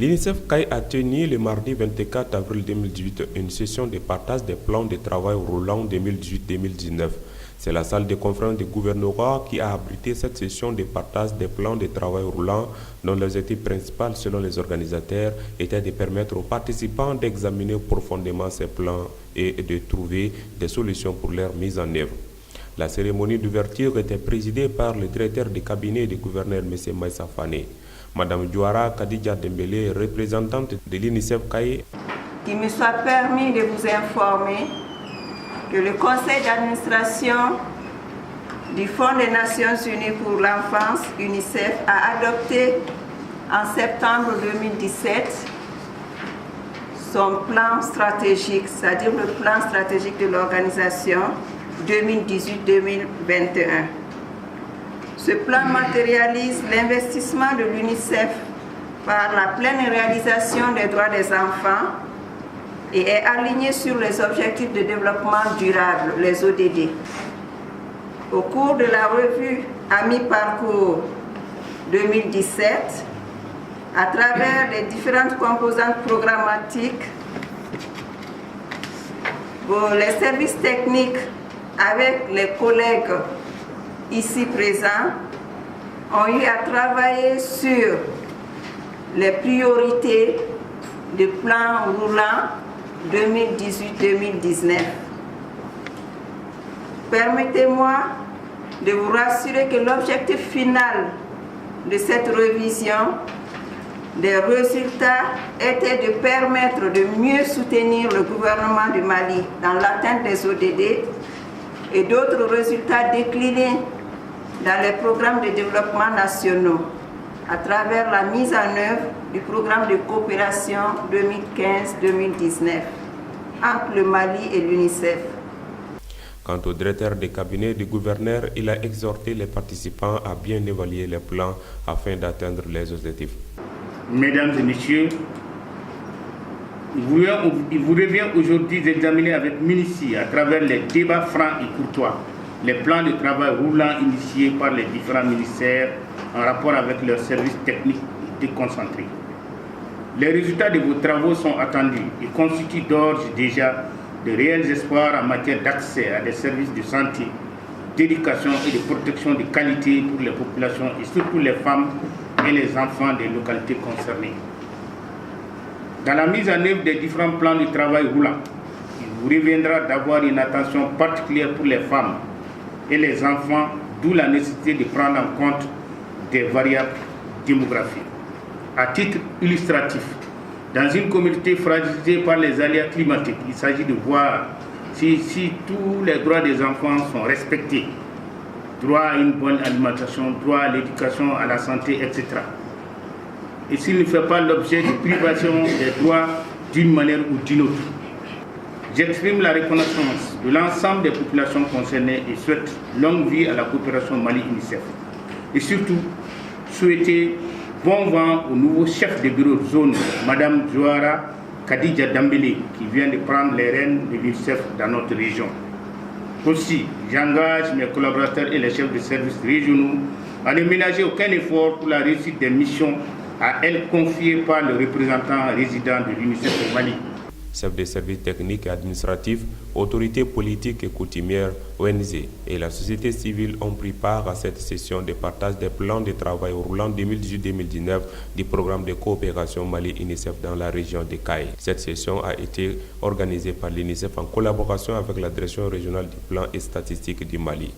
L'UNICEF CAI a tenu le mardi 24 avril 2018 une session de partage des plans de travail roulants 2018-2019. C'est la salle de conférence du gouvernorat qui a abrité cette session de partage des plans de travail roulants dont l'objectif principal selon les organisateurs était de permettre aux participants d'examiner profondément ces plans et de trouver des solutions pour leur mise en œuvre. La cérémonie d'ouverture était présidée par le directeur du cabinet du gouverneur M. Maïssa Fane. Madame Djouara Kadija Dembélé, représentante de l'UNICEF CAI. Qu'il me soit permis de vous informer que le conseil d'administration du Fonds des Nations Unies pour l'enfance, UNICEF, a adopté en septembre 2017 son plan stratégique, c'est-à-dire le plan stratégique de l'organisation 2018-2021. Ce plan matérialise l'investissement de l'UNICEF par la pleine réalisation des droits des enfants et est aligné sur les objectifs de développement durable, les ODD. Au cours de la revue à mi-parcours 2017, à travers les différentes composantes programmatiques, les services techniques avec les collègues ici présents ont eu à travailler sur les priorités du plan roulant 2018-2019. Permettez-moi de vous rassurer que l'objectif final de cette révision des résultats était de permettre de mieux soutenir le gouvernement du Mali dans l'atteinte des ODD et d'autres résultats déclinés dans les programmes de développement nationaux à travers la mise en œuvre du programme de coopération 2015-2019 entre le Mali et l'UNICEF. Quant au directeur de cabinet du gouverneur, il a exhorté les participants à bien évaluer les plans afin d'atteindre les objectifs. Mesdames et messieurs, il vous revient aujourd'hui d'examiner avec minutie, à travers les débats francs et courtois, les plans de travail roulants initiés par les différents ministères en rapport avec leurs services techniques déconcentrés. Les résultats de vos travaux sont attendus et constituent d'ores et déjà de réels espoirs en matière d'accès à des services de santé, d'éducation et de protection de qualité pour les populations et surtout les femmes et les enfants des localités concernées. Dans la mise en œuvre des différents plans de travail roulants, il vous reviendra d'avoir une attention particulière pour les femmes et les enfants, d'où la nécessité de prendre en compte des variables démographiques. À titre illustratif, dans une communauté fragilisée par les aléas climatiques, il s'agit de voir si tous les droits des enfants sont respectés. Droit à une bonne alimentation, droit à l'éducation, à la santé, etc. Et s'il ne fait pas l'objet de privation des droits d'une manière ou d'une autre. J'exprime la reconnaissance de l'ensemble des populations concernées et souhaite longue vie à la coopération Mali-UNICEF. Et surtout, souhaiter bon vent au nouveau chef de bureau de zone, Mme Djouara Kadija Dembélé, qui vient de prendre les rênes de l'UNICEF dans notre région. Aussi, j'engage mes collaborateurs et les chefs de services régionaux à ne ménager aucun effort pour la réussite des missions à elles confiées par le représentant résident de l'UNICEF au Mali. Chefs des services techniques et administratifs, autorités politiques et coutumières, ONG et la société civile ont pris part à cette session de partage des plans de travail roulant 2018-2019 du programme de coopération Mali-UNICEF dans la région de CAI. Cette session a été organisée par l'UNICEF en collaboration avec la direction régionale du plan et statistique du Mali.